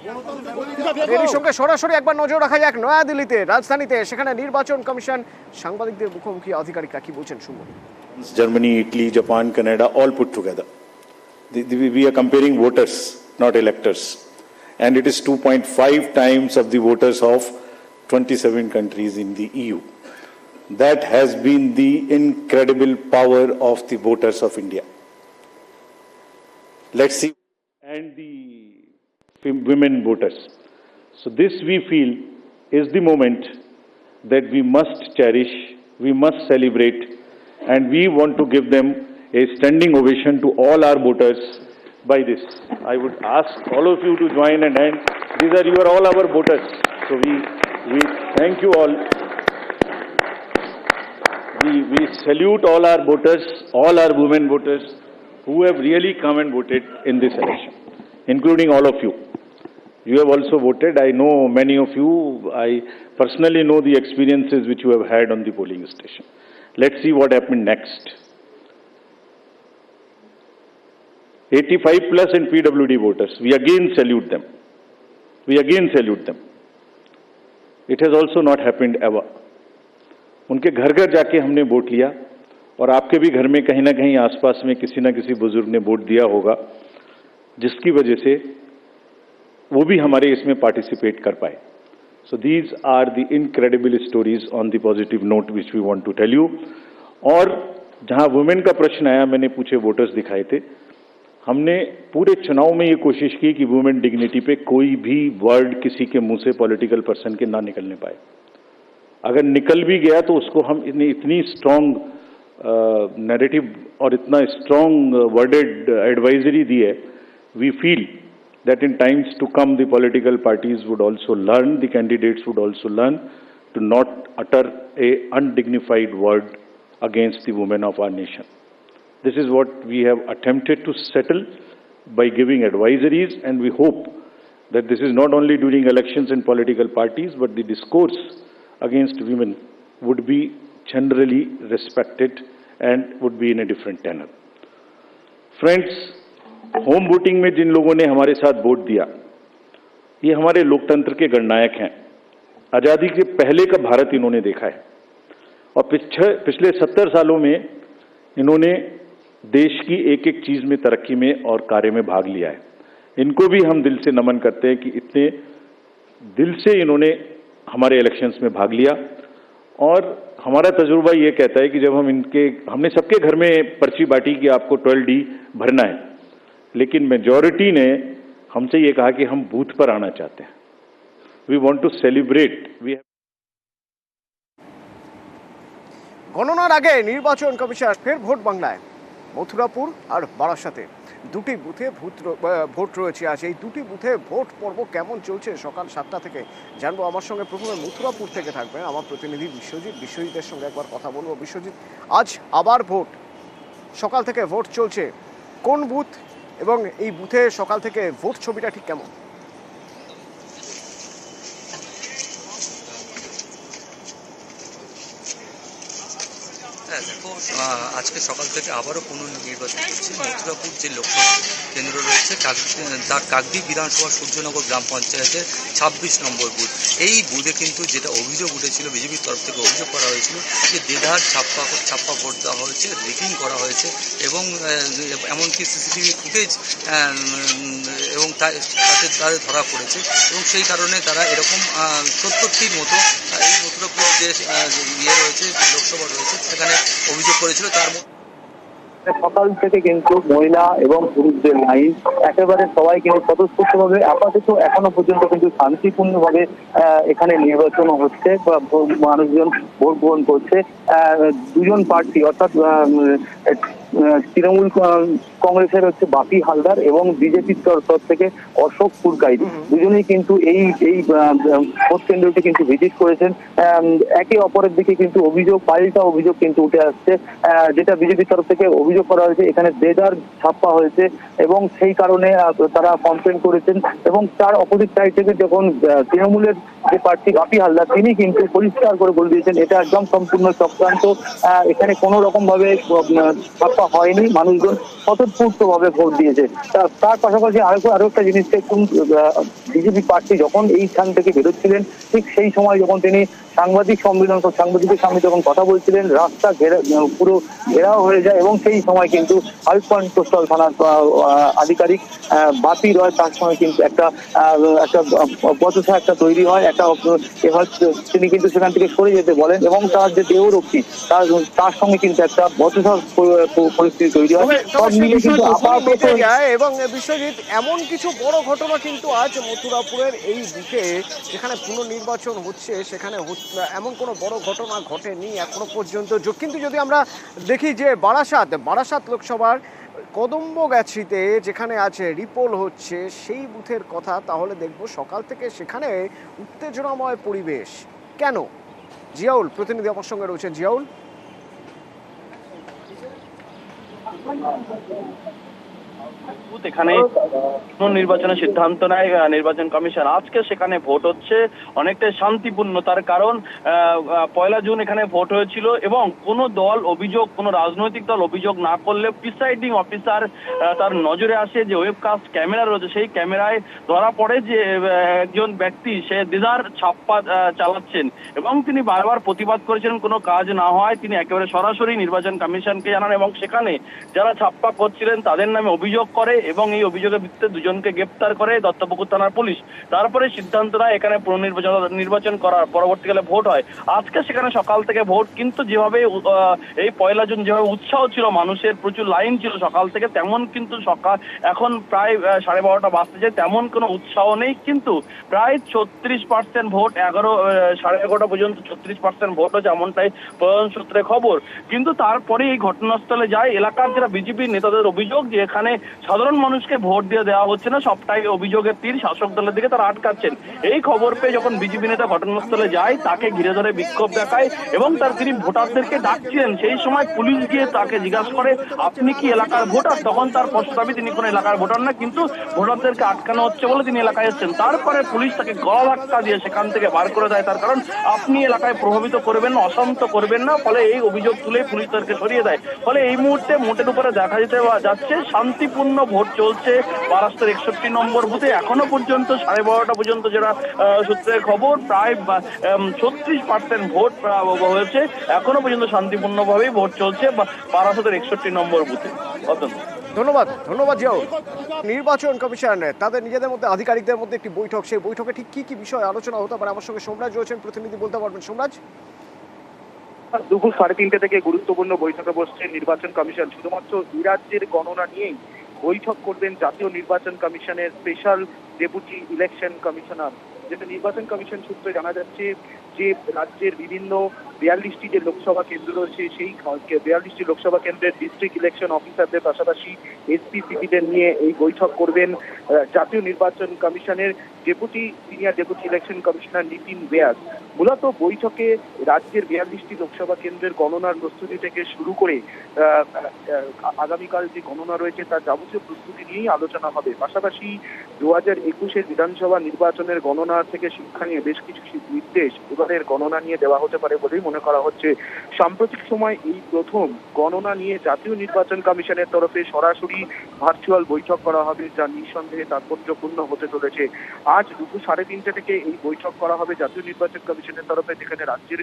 এর সঙ্গে সরাসরি একবার নজর রাখা যাক নয়াদিল্লিতে, রাজধানীতে, সেখানে নির্বাচন কমিশন সাংবাদিকদের মুখোমুখি আধিকারিকরা কি বলছেন শুনুন। Germany, Italy, Japan, Canada, all put together. We are comparing voters, not electors. And it is 2.5 times of the voters of 27 countries in the EU. That has been the incredible power of the voters of India. Let's see. And the women voters. So this we feel is the moment that we must cherish, we must celebrate, and we want to give them a standing ovation to all our voters by this. I would ask all of you to join and hand. These are you are all our voters. So we thank you all. We salute all our voters, all our women voters who have really come and voted in this election, including all of you. You have also voted. I know many of you. I personally know the experiences which you have had on the polling station. Let's see what happened next. 85 plus and PWD voters. We again salute them. We again salute them. It has also not happened ever. उनके घर घर जाके हमने vote लिया और आपके भी घर में कहीं ना कहीं आसपास में किसी ना किसी बुजुर्ग ने वोट दिया होगा, जिसकी वजह से वो भी हमारे इसमें पार्टिसिपेट कर पाए. So these are the incredible stories on the positive note which we want to tell you. और जहां वुमेन का प्रश्न आया, मैंने पूछे वोटर्स दिखाए थे. हमने पूरे चुनाव में ये कोशिश की कि वुमेन डिग्निटी पे कोई भी वर्ड किसी के मुंह से पॉलिटिकल पर्सन के ना निकलने पाए. अगर निकल भी गया तो उसको हम इतनी स्ट्रॉन्ग नैरेटिव और इतना स्ट्रॉन्ग वर्डेड एडवाइजरी दी है. We feel that in times to come the political parties would also learn, the candidates would also learn to not utter a undignified word against the women of our nation. This is what we have attempted to settle by giving advisories, and we hope that this is not only during elections and political parties, but the discourse against women would be generally respected and would be in a different tenor. Friends, home voting में जिन लोगों ने हमारे साथ vote दिया, ये हमारे लोकतंत्र के गणनायक हैं. आज़ादी के पहले का भारत इन्होंने देखा है और पिछले 70 सालों में इन्होंने देश की एक एक चीज में तरक्की में और कार्य में भाग लिया है. इनको भी हम दिल से नमन करते हैं कि इतने दिल से इन्होंने हमारे इलेक्शंस में भाग लिया. और हमारा तजुर्बा ये कहता है कि जब हमने सबके घर में पर्ची बांटी कि आपको 12D भरना है, लेकिन मेजॉरिटी ने हमसे ये कहा कि हम बूथ पर आना चाहते हैं. We want to celebrate. গণনার আগে নির্বাচন কমিশন ফের ভোট বাংলায় মথুরাপুর আর বারাসাতে দুটি বুথে ভোট রয়েছে. আজ এই দুটি বুথে ভোট পর্ব কেমন চলছে সকাল 7টা থেকে জানবো. আমার সঙ্গে প্রথমে মথুরাপুর থেকে থাকবেন আমার প্রতিনিধি বিশ্বজিতের সঙ্গে একবার কথা বলবো. বিশ্বজিৎ, আজ আবার ভোট, সকাল থেকে ভোট চলছে, কোন বুথ এবং এই বুথে সকাল থেকে ভোট ছবিটা ঠিক কেমন? হ্যাঁ দেখো, আজকে সকাল থেকে আবারও পুনর্নির্বাচন হচ্ছে। মথুরাপুর যে লোকসভা কেন্দ্র রয়েছে তার কাকদ্বীপ বিধানসভা সূর্যনগর গ্রাম পঞ্চায়েতের 26 নম্বর বুথ। এই বুথে কিন্তু যেটা অভিযোগ উঠেছিল, বিজেপির তরফ থেকে অভিযোগ করা হয়েছিল যে দেদার ছাপ্পা ভোট দেওয়া হয়েছে, রেকিং করা হয়েছে এবং এমনকি সিসিটিভি ফুটেজ এবং তাদের ধরা পড়েছে এবং সেই কারণে তারা এরকম 70টির মতো এই মথুরাপুর যে রয়েছে লোকসভা রয়েছে সেখানে অভিযোগ করেছিল। তার সকাল থেকে কিন্তু মহিলা এবং পুরুষদের লাইন একেবারে সবাই কিন্তু স্বতঃস্ফূর্তভাবে আপাতত এখনো পর্যন্ত কিন্তু শান্তিপূর্ণভাবে এখানে নির্বাচন হচ্ছে, মানুষজন ভোট গ্রহণ করছে। দুজন প্রার্থী অর্থাৎ তৃণমূল কংগ্রেসের হচ্ছে বাপি হালদার এবং বিজেপির তরফ থেকে অশোক পুরকাইত, দুজনেই কিন্তু এই ভোট কেন্দ্রটি কিন্তু ভিজিট করেছেন। একে অপরের দিকে কিন্তু পাল্টা অভিযোগ কিন্তু উঠে আসছে, যেটা বিজেপির তরফ থেকে অভিযোগ করা হয়েছে এখানে দেদার ছাপ্পা হয়েছে এবং সেই কারণে তারা কমপ্লেন করেছেন। এবং তার অপোজিট সাইড থেকে যখন তৃণমূলের যে প্রার্থী বাপি হালদার তিনি কিন্তু পরিষ্কার করে বলে দিয়েছেন এটা একদম সম্পূর্ণ চক্রান্ত, এখানে কোনো রকম ভাবে ছাপ্পা হয়নি, মানুষজন স্বতঃস্ফূর্ত ভাবে ভোট দিয়েছে। তার পাশাপাশি আরো একটা জিনিস দেখুন, বিজেপি প্রার্থী যখন এইখান থেকে বেরোচ্ছিলেন ঠিক সেই সময় যখন তিনি সাংবাদিকের সামনে যখন কথা বলছিলেন, রাস্তা পুরো ঘেরাও হয়ে যায় এবং সেই সময় কিন্তু হাইপয়েন্ট কোস্টাল থানার আধিকারিক বাপি রয়, তার সঙ্গে কিন্তু একটা বচসা একটা তৈরি হয়, তিনি কিন্তু সেখান থেকে সরে যেতে বলেন এবং তার যে দেহরক্ষী তার সঙ্গে কিন্তু একটা বচসা পরিস্থিতি তৈরি হয়। সব মিলে কিন্তু আপাতত এবং বিশ্বজিৎ, এমন কিছু বড় ঘটনা কিন্তু আজ মথুরাপুরের এই বুথে যেখানে পুনর্নির্বাচন হচ্ছে সেখানে এমন কোনো বড় ঘটনা ঘটেনি এখনো পর্যন্ত। কিন্তু যদি আমরা দেখি যে বারাসাত লোকসভার কদম্বগাছিতে যেখানে আছে রিপোল হচ্ছে সেই বুথের কথা, তাহলে দেখব সকাল থেকে সেখানে উত্তেজনাময় পরিবেশ। কেন? জিয়াউল প্রতিনিধি আমার সঙ্গে রয়েছেন। জিয়াউল, এখানে নির্বাচনের সিদ্ধান্ত নেয় নির্বাচন কমিশন। আজকে সেখানে ভোট হচ্ছে অনেকটাই শান্তিপূর্ণ, তার কারণ 1 জুন এখানে ভোট হয়েছিল এবং কোনো রাজনৈতিক দল অভিযোগ না করলে প্রিসাইডিং অফিসার তার নজরে আসে যে ওয়েবকাস্ট ক্যামেরা রয়েছে, সেই ক্যামেরায় ধরা পড়ে যে একজন ব্যক্তি সে দিদার ছাপ্পা চালাচ্ছেন এবং তিনি বারবার প্রতিবাদ করেছেন কোনো কাজ না হয়। তিনি একেবারে সরাসরি নির্বাচন কমিশনকে জানান এবং সেখানে যারা ছাপ্পা করছিলেন তাদের নামে অভিযোগ করে এবং এই অভিযোগের ভিত্তিতে 2 জনকে গ্রেপ্তার করে দত্তপুকুর থানার পুলিশ। তারপরে সিদ্ধান্ত নেয় এখানে নির্বাচন করার, পরবর্তীকালে ভোট হয়। আজকে সেখানে সকাল থেকে ভোট, কিন্তু যেভাবে এই 1 জুন যেভাবে উৎসাহ ছিল মানুষের, প্রচুর লাইন ছিল সকাল থেকে, তেমন কিন্তু এখন প্রায় 12:30 বাজতে যায়, তেমন কোনো উৎসাহ নেই। কিন্তু প্রায় 36% ভোট, 11:30 পর্যন্ত 36% ভোট হচ্ছে, এমনটাই প্রশাসন সূত্রে খবর। কিন্তু তারপরে এই ঘটনাস্থলে যায় এলাকার যারা বিজেপি নেতাদের অভিযোগ যে এখানে সাধারণ মানুষকে ভোট দিয়ে দেওয়া হচ্ছে না, সবটাই অভিযোগের তীর শাসক দলের দিকে তারা আটকাচ্ছেন। এই খবর পেয়ে যখন বিজেপি নেতা ঘটনাস্থলে যায় তাকে ঘিরে ধরে বিক্ষোভ দেখায় এবং তিনি ভোটারদেরকে ডাকছিলেন। সেই সময় পুলিশ গিয়ে তাকে জিজ্ঞাসা করে আপনি কি এলাকার ভোটার, তখন তার স্পষ্ট দাবি তিনি কোনো এলাকার ভোটার না, কিন্তু ভোটারদেরকে আটকানো হচ্ছে বলে তিনি এলাকায় এসেছেন। তারপরে পুলিশ তাকে গলা ধাক্কা দিয়ে সেখান থেকে বার করে দেয়, তার কারণ আপনি এলাকায় প্রভাবিত করবেন না, অশান্ত করবেন না। ফলে এই অভিযোগ তুলে পুলিশ তাদেরকে সরিয়ে দেয়। ফলে এই মুহূর্তে মোটের উপরে দেখা যাচ্ছে শান্তিপূর্ণ ভোট চলছে বারাসাতের 61 নম্বর বুথে। এখনো পর্যন্ত 12:30 পর্যন্ত যেটা সূত্রের খবর, প্রায় 36% ভোট হয়েছে। এখনো পর্যন্ত শান্তিপূর্ণভাবেই ভোট চলছে বারাসাতের 61 নম্বর বুথে। ধন্যবাদ জিয়াউল। নির্বাচন কমিশন তাদের নিজেদের মধ্যে, আধিকারিকদের মধ্যে একটি বৈঠক, সেই বৈঠকে ঠিক কি বিষয় আলোচনা হতে পারে? আমার সঙ্গে সোমরাজ রয়েছেন, প্রতিনিধি বলতে পারবেন। সোমরাজ, দুপুর 3:30 থেকে গুরুত্বপূর্ণ বৈঠকে বসছে নির্বাচন কমিশন। শুধুমাত্র এই রাজ্যের গণনা নিয়েই বৈঠক করবেন জাতীয় নির্বাচন কমিশনের স্পেশাল ডেপুটি ইলেকশন কমিশনার। যেটা নির্বাচন কমিশন সূত্রে জানা যাচ্ছে যে রাজ্যের বিভিন্ন 42টি যে লোকসভা কেন্দ্র রয়েছে সেই 42টি লোকসভা কেন্দ্রের ডিস্ট্রিক্ট ইলেকশন অফিসারদের পাশাপাশি এসপি-সিপিদের নিয়ে এই বৈঠক করবেন জাতীয় নির্বাচন কমিশনের senior deputy election commissioner Nitin ব্যাস। মূলত বৈঠকে রাজ্যের 42টি লোকসভা কেন্দ্রের গণনার প্রস্তুতি থেকে শুরু করে আগামীকাল যে গণনা রয়েছে তার যাবতীয় প্রস্তুতি নিয়েই আলোচনা হবে। পাশাপাশি 2021-এর বিধানসভা নির্বাচনের গণনা থেকে শিক্ষা নিয়ে বেশ কিছু নির্দেশ এবারের গণনা নিয়ে দেওয়া হতে পারে বলেই মনে করা হচ্ছে। সাম্প্রতিক সময় এই প্রথম গণনা নিয়ে জাতীয় নির্বাচন কমিশনের তরফে সরাসরি ভার্চুয়াল বৈঠক করা হবে, যা নিঃসন্দেহে তাৎপর্যপূর্ণ হতে চলেছে। আজ দুপুর 3:30 থেকে এই বৈঠক করা হবে জাতীয় নির্বাচন কমিশনের তরফে, যেখানে রাজ্যের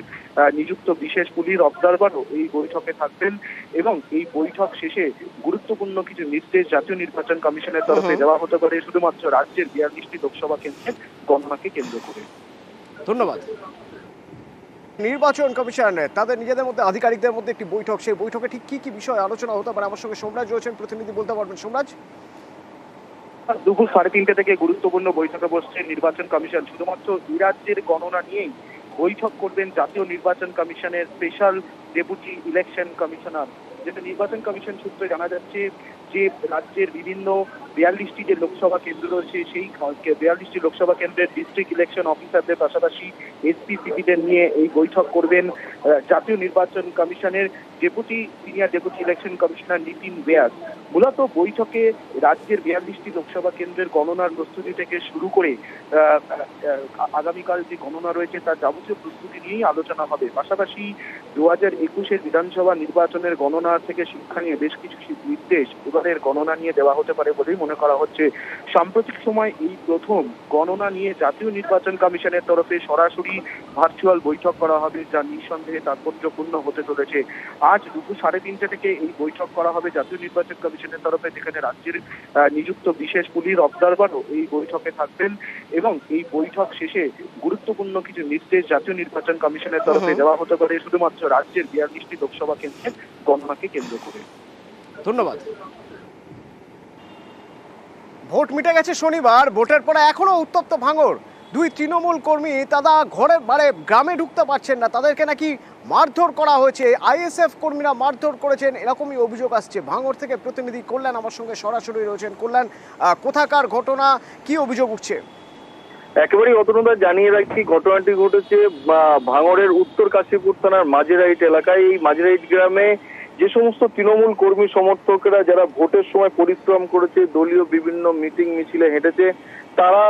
নিযুক্ত বিশেষ পুলিশ অবজারভারও এই বৈঠকে থাকবেন এবং এই বৈঠক শেষে গুরুত্বপূর্ণ কিছু নির্দেশ জাতীয় নির্বাচন কমিশনের তরফে দেওয়া হতে পারে শুধুমাত্র রাজ্যের 42টি লোকসভা কেন্দ্রের গণনাকে কেন্দ্র করে। ধন্যবাদ। নির্বাচন কমিশন তাদের নিজেদের মধ্যে, আধিকারিকদের মধ্যে একটি বৈঠক, সেই বৈঠকে ঠিক কি বিষয় আলোচনা হতে পারে? আমার সঙ্গে সোমরাজ রয়েছেন, প্রতিনিধি বলতে পারবেন। সোমরাজ, দুপুর 3:30 থেকে গুরুত্বপূর্ণ বৈঠকে বসছে নির্বাচন কমিশন। শুধুমাত্র এই রাজ্যের গণনা নিয়েই বৈঠক করবেন জাতীয় নির্বাচন কমিশনের স্পেশাল ডেপুটি ইলেকশন কমিশনার। যেটা নির্বাচন কমিশন সূত্রে জানা যাচ্ছে যে রাজ্যের বিভিন্ন 42টি যে লোকসভা কেন্দ্র রয়েছে সেই 42টি লোকসভা কেন্দ্রের ডিস্ট্রিক্ট ইলেকশন অফিসারদের পাশাপাশি এসপি সিপিদের নিয়ে এই বৈঠক করবেন জাতীয় নির্বাচন কমিশনের senior deputy election commissioner Nitin ব্যাস। মূলত বৈঠকে রাজ্যের 42টি লোকসভা কেন্দ্রের গণনার প্রস্তুতি থেকে শুরু করে আগামীকাল যে গণনা রয়েছে তার যাবতীয় প্রস্তুতি নিয়েই আলোচনা হবে। পাশাপাশি 2021-এর বিধানসভা নির্বাচনের গণনা থেকে শিক্ষা নিয়ে বেশ কিছু নির্দেশ এবারের গণনা নিয়ে দেওয়া হতে পারে বলেই মনে করা হচ্ছে। সাম্প্রতিক সময় এই প্রথম গণনা নিয়ে জাতীয় নির্বাচন কমিশনের তরফে সরাসরি ভার্চুয়াল বৈঠক করা হবে, যা নিঃসন্দেহে তাৎপর্যপূর্ণ হতে চলেছে। আজ দুপুর 3:30 থেকে এই বৈঠক করা হবে জাতীয় নির্বাচন কমিশনের তরফে, যেখানে রাজ্যের নিযুক্ত বিশেষ পুলিশ অবজারভারও এই বৈঠকে থাকবেন এবং এই বৈঠক শেষে গুরুত্বপূর্ণ কিছু নির্দেশ জাতীয় নির্বাচন কমিশনের তরফে দেওয়া হতে পারে শুধুমাত্র রাজ্যের 42টি লোকসভা কেন্দ্রের গণনাকে কেন্দ্র করে। ধন্যবাদ। ভোট মিটে গেছে শনিবার, ভোটের পরে এখনো উত্তপ্ত ভাঙড়। 2 তৃণমূল কর্মী তারা গ্রামে ঢুকতে পারছেন না, তাদেরকে নাকি মারধর করা হয়েছে, আইএসএফ কর্মীরা মারধর করেছেন, এরকমই অভিযোগ আসছে। ভাঙড় থেকে প্রতিনিধি কল্যাণ আমার সঙ্গে সরাসরি রয়েছেন। কল্যাণ, কোথাকার ঘটনা, কি অভিযোগ উঠছে? একেবারেই অতনুদা জানিয়ে রাখি, ঘটনাটি ঘটেছে ভাঙড়ের উত্তর কাশীপুর থানার মাঝেরাইট এলাকায়। এই মাঝেরাইট গ্রামে যে সমস্ত তৃণমূল কর্মী সমর্থকেরা যারা ভোটের সময় পরিশ্রম করেছে, দলীয় বিভিন্ন মিটিং মিছিলে হেঁটেছে, তারা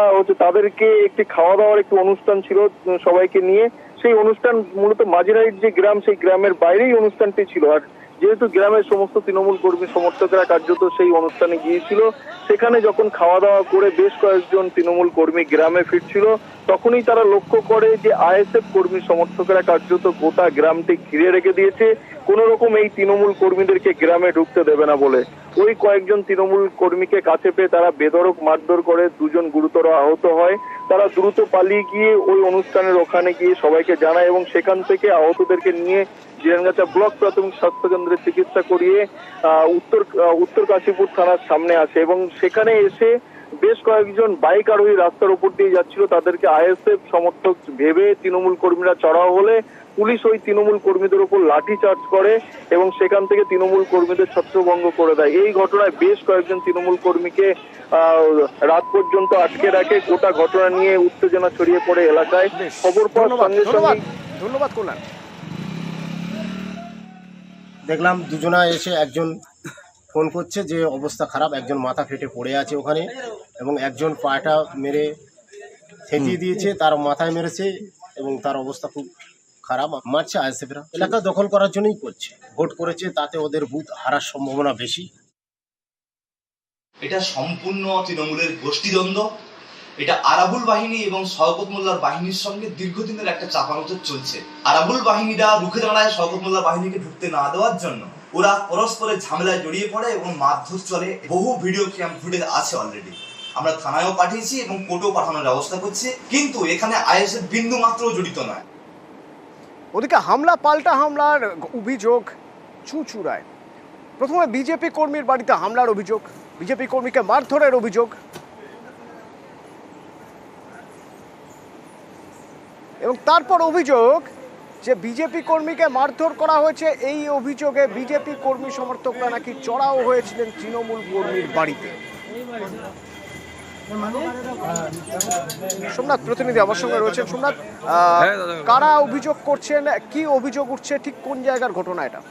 তাদেরকে একটি খাওয়া দাওয়ার একটি অনুষ্ঠান ছিল সবাইকে নিয়ে। সেই অনুষ্ঠান মূলত মাঝেরাইট যে গ্রাম, সেই গ্রামের বাইরেই অনুষ্ঠানটি ছিল। আর যেহেতু গ্রামের সমস্ত তৃণমূল কর্মী সমর্থকেরা কার্যত সেই অনুষ্ঠানে গিয়েছিল, সেখানে যখন খাওয়া দাওয়া করে বেশ কয়েকজন তৃণমূল কর্মী গ্রামে ফিরছিল, তখনই তারা লক্ষ্য করে যে আইএসএফ কর্মী সমর্থকেরা কার্যত গোটা গ্রামটি ঘিরে রেখে দিয়েছে, কোন রকম এই তৃণমূল কর্মীদেরকে গ্রামে ঢুকতে দেবে না বলে। ওই কয়েকজন তৃণমূল কর্মীকে কাছে পেয়ে তারা বেধড়ক মারধর করে, 2 জন গুরুতর আহত হয়। তারা দ্রুত পালিয়ে গিয়ে ওই অনুষ্ঠানের ওখানে গিয়ে সবাইকে জানায় এবং সেখান থেকে আহতদেরকে নিয়ে জিরানগাছা ব্লক প্রাথমিক স্বাস্থ্য কেন্দ্রে চিকিৎসা করিয়ে উত্তর কাশীপুর থানার সামনে আসে এবং সেখানে এসে বেশ কয়েকজন বাইক আরোহী রাস্তার উপর দিয়ে যাচ্ছিল, তাদেরকে আইএসএফ সমর্থক ভেবে তৃণমূল কর্মীরা চড়াও হলে পুলিশ ওই তৃণমূল কর্মীদের উপর লাঠি চার্জ করে এবং সেখান থেকে তৃণমূল কর্মীদের ছত্রভঙ্গ করে দেয়। এই ঘটনায় বেশ কয়েকজন তৃণমূল কর্মীকে রাত পর্যন্ত আটকে রাখে। গোটা ঘটনা নিয়ে উত্তেজনা ছড়িয়ে পড়ে এলাকায়। খবর পাওয়ার সঙ্গে সঙ্গে ধন্যবাদ কল্যাণ। দেখলাম দুজনা এসে একজন ফোন করছে যে অবস্থা খারাপ, একজন মাথা ফেটে পড়ে আছে ওখানে এবং একজন পাটা মেরে থেতিয়ে দিয়েছে, তার মাথায় মেরেছে এবং তার অবস্থা খুব খারাপ। মারছে আইএসএফরা, এলাকা দখল করার জন্যই করছে। ভোট করেছে, তাতে ওদের বুথ হারার সম্ভাবনা বেশি। এটা সম্পূর্ণ তৃণমূলের গোষ্ঠীদ্বন্দ্ব। এটা আরাবুল বাহিনী এবং শওকত মোল্লার বাহিনীর সঙ্গে দীর্ঘদিনের একটা চাপানোচর চলছে। আরাবুল বাহিনীরা রুখে দাঁড়ায় শওকত মোল্লার বাহিনীকে ঢুকতে না দেওয়ার জন্য। ওরা পরস্পরের ঝামেলায় জড়িয়ে পড়ে এবং মারধর চলে। বহু ভিডিও ক্যাম ফুটেজ আছে অলরেডি, আমরা থানায়ও পাঠিয়েছি এবং কোর্টেও পাঠানোর ব্যবস্থা করছি, কিন্তু এখানে আইএসএফ বিন্দু মাত্র জড়িত নয়। ওদিকে হামলা পাল্টা হামলার অভিযোগ চুঁচুড়ায়। প্রথমে বিজেপি কর্মীর বাড়িতে হামলার অভিযোগ, বিজেপি কর্মীকে মারধরের অভিযোগ এবং তারপর অভিযোগ যে বিজেপি কর্মীকে মারধর করা হয়েছে। এই অভিযোগে বিজেপি কর্মী সমর্থকরা নাকি চড়াও হয়েছিলেন তৃণমূল কর্মীর বাড়িতে। সোমনাথ প্রতিনিধি আমার সঙ্গে রয়েছেন। সোমনাথ, কারা অভিযোগ করছেন, কি অভিযোগ উঠছে, ঠিক কোন জায়গার ঘটনা এটা?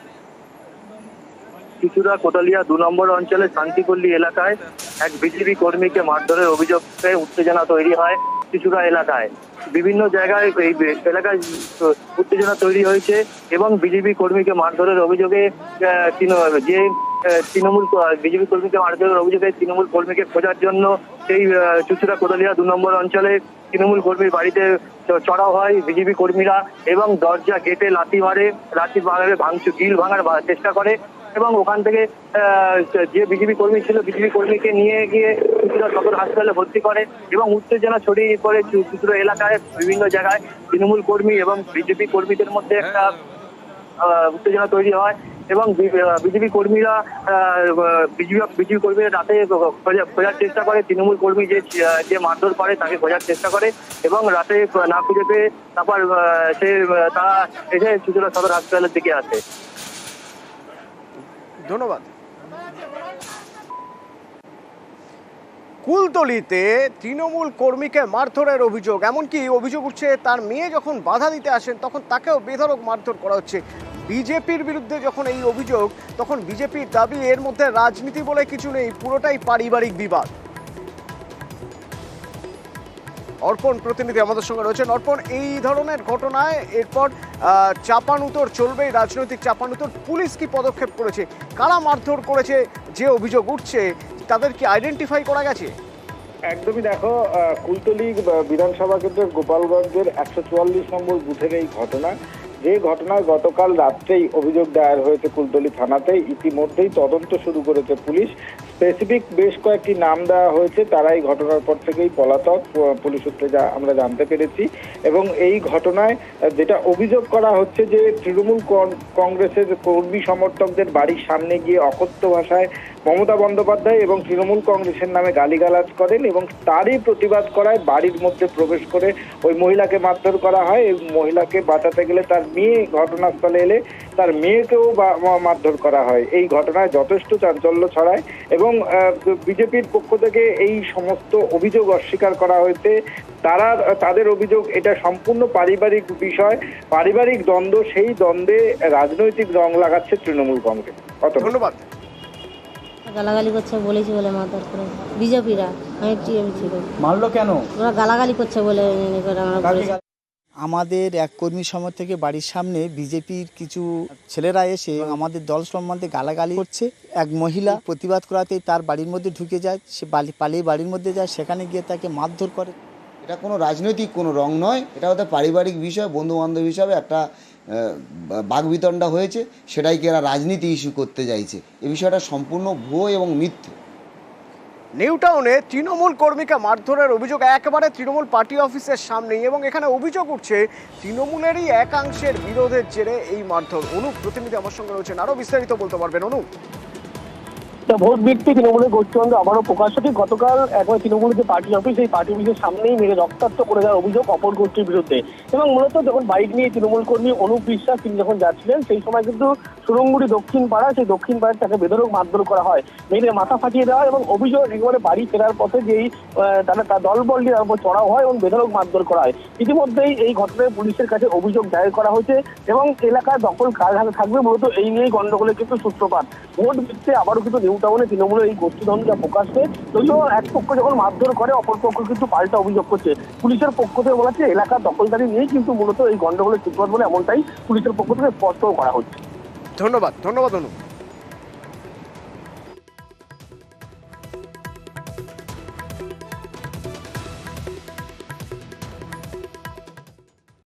চুঁচুড়া কোদালিয়া 2 নম্বর অঞ্চলে শান্তিপল্লী এলাকায় এক বিজেপি কর্মীকে মারধরের অভিযোগে উত্তেজনা তৈরি হয় চুঁচুড়া এলাকায়। বিভিন্ন জায়গায় এই এলাকায় উত্তেজনা তৈরি হয়েছে এবং বিজেপি কর্মীকে মারধরের অভিযোগে যে তৃণমূল বিজেপি কর্মীকে মারধরের অভিযোগে তৃণমূল কর্মীকে খোঁজার জন্য সেই চুঁচুড়া কোদালিয়া 2 নম্বর অঞ্চলে তৃণমূল কর্মীর বাড়িতে চড়াও হয় বিজেপি কর্মীরা এবং দরজা গেটে লাথি মারে, গ্রিল ভাঙার চেষ্টা করে এবং ওখান থেকে যে বিজেপি কর্মী ছিল বিজেপি কর্মীকে নিয়ে গিয়ে চুঁচুড়া সদর হাসপাতালে ভর্তি করে এবং উত্তেজনা ছড়িয়ে পড়ে চুঁচুড়া এলাকায় বিভিন্ন জায়গায় তৃণমূল কর্মী এবং বিজেপি কর্মীদের মধ্যে একটা উত্তেজনা তৈরি হয় এবং বিজেপি কর্মীরা রাতে খোঁজার চেষ্টা করে। তৃণমূল কর্মী যে মারধর করে তাকে খোঁজার চেষ্টা করে এবং রাতে না খুঁজে পেয়ে তারপর তারা এসে চুঁচুড়া সদর হাসপাতালের দিকে আসে। ধন্যবাদ। কুলতলিতে তৃণমূল কর্মীকে মারধরের অভিযোগ, এমনকি অভিযোগ উঠছে তার মেয়ে যখন বাধা দিতে আসেন তখন তাকেও বেধড়ক মারধর করা হচ্ছে। বিজেপির বিরুদ্ধে যখন এই অভিযোগ, তখন বিজেপির দাবি এর মধ্যে রাজনীতি বলে কিছু নেই, পুরোটাই পারিবারিক বিবাদ। অর্পণ প্রতিনিধি আমাদের সঙ্গে রয়েছেন। অর্পণ, এই ধরনের ঘটনায় এরপর চাপানুতর চলবেই, রাজনৈতিক চাপানুতর। পুলিশ কি পদক্ষেপ করেছে? কারা মারধর করেছে যে অভিযোগ উঠছে, তাদের কি আইডেন্টিফাই করা গেছে? একদমই দেখো, কুলতলি বিধানসভা কেন্দ্রের গোপালগঞ্জের 144 নম্বর বুথের এই ঘটনা, যে ঘটনায় গতকাল রাত্রেই অভিযোগ দায়ের হয়েছে কুলতলি থানাতে। ইতিমধ্যেই তদন্ত শুরু করেছে পুলিশ। স্পেসিফিক বেশ কয়েকটি নাম দেওয়া হয়েছে, তারা এই ঘটনার পর থেকেই পলাতক, পুলিশ সূত্রে যা আমরা জানতে পেরেছি। এবং এই ঘটনায় যেটা অভিযোগ করা হচ্ছে যে তৃণমূল কংগ্রেসের কর্মী সমর্থকদের বাড়ির সামনে গিয়ে অকথ্য ভাষায় মমতা বন্দ্যোপাধ্যায় এবং তৃণমূল কংগ্রেসের নামে গালিগালাজ করেন এবং তারই প্রতিবাদ করায় বাড়ির মধ্যে প্রবেশ করে ওই মহিলাকে মারধর করা হয়। এই মহিলাকে বাঁচাতে গেলে তার মেয়ে ঘটনাস্থলে এলে তার মেয়েকেও মারধর করা হয়। এই ঘটনায় যথেষ্ট চাঞ্চল্য ছড়ায় এবং বিজেপির পক্ষ থেকে এই সমস্ত অভিযোগ অস্বীকার করা হয়েছে। তাদের অভিযোগ এটা সম্পূর্ণ পারিবারিক বিষয়, পারিবারিক দ্বন্দ্ব, সেই দ্বন্দ্বে রাজনৈতিক রং লাগাচ্ছে তৃণমূল কংগ্রেস। ধন্যবাদ। গালাগালি করছে বলেছি বলে মারধর করে বিজেপিরা, আমি টিএমসি ছিল। মারলো কেন? ওরা গালাগালি করছে বলে আমাদের এক কর্মী সময় থেকে বাড়ির সামনে বিজেপির কিছু ছেলেরা এসে আমাদের দল সম্বন্ধে গালাগালি করছে। এক মহিলা প্রতিবাদ করাতেই তার বাড়ির মধ্যে ঢুকে যায়, সে পালিয়ে বাড়ির মধ্যে যায়, সেখানে গিয়ে তাকে মারধর করে। এটা কোনো রাজনৈতিক কোনো রং নয়, এটা হয়তো পারিবারিক বিষয়, বন্ধু বান্ধব হিসাবে একটা বাগবিতণ্ডা হয়েছে, সেটাইকে এরা রাজনীতি ইস্যু করতে চাইছে। এই বিষয়টা সম্পূর্ণ ভুয়ো এবং মিথ্যে। নিউ টাউনে তৃণমূল কর্মীকে মারধরের অভিযোগ একেবারে তৃণমূল পার্টি অফিসের সামনেই, এবং এখানে অভিযোগ উঠছে তৃণমূলেরই একাংশের বিরোধের জেরে এই মারধর। অনুপ প্রতিনিধি আমার সঙ্গে রয়েছেন, আরো বিস্তারিত বলতে পারবেন অনুপ? ভোট ভিত্তি তৃণমূলের গোষ্ঠীদ্বন্দ্ব আবারও প্রকাশ হচ্ছে। গতকাল একবার তৃণমূলের যে পার্টি অফিস, এই পার্টি অফিসের সামনেই মেরে রক্তাক্ত করে দেওয়ার অভিযোগ অপর গোষ্ঠীর বিরুদ্ধে। এবং মূলত যখন বাইক নিয়ে তৃণমূল কর্মী অনুপ বিশ্বাস তিনি যখন যাচ্ছিলেন, সেই সময় কিন্তু সুরঙ্গুড়ি দক্ষিণ পাড়া, সেই দক্ষিণ পাড়ায় তাকে বেধড়ক মারধর করা হয়, মেরে মাথা ফাটিয়ে দেওয়া হয়। এবং অভিযোগ একেবারে বাড়ি ফেরার পথে যেই তার দলবল নিয়ে তার উপর চড়াও হয় এবং বেধড়ক মারধর করা হয়। ইতিমধ্যেই এই ঘটনায় পুলিশের কাছে অভিযোগ দায়ের করা হয়েছে এবং এলাকার দখল কার হাতে থাকবে, মূলত এই নিয়েই গন্ডগোলের কিন্তু সূত্রপাত। ভোট ভিত্তি আবারও কিন্তু নিউ টাউনে তৃণমূলের এই গোষ্ঠীদ্বন্দ্ব প্রকাশ পেয়ে যদিও এক পক্ষ যখন মারধর করে, অপর পক্ষ কিন্তু পাল্টা অভিযোগ করছে। পুলিশের পক্ষ থেকে বলা হচ্ছে এলাকার দখলদারি নিয়েই কিন্তু মূলত এই গন্ডগোলের সূত্রপাত বলে এমনটাই পুলিশের পক্ষ থেকে স্পষ্ট করা হচ্ছে। ধন্যবাদ অনুপ।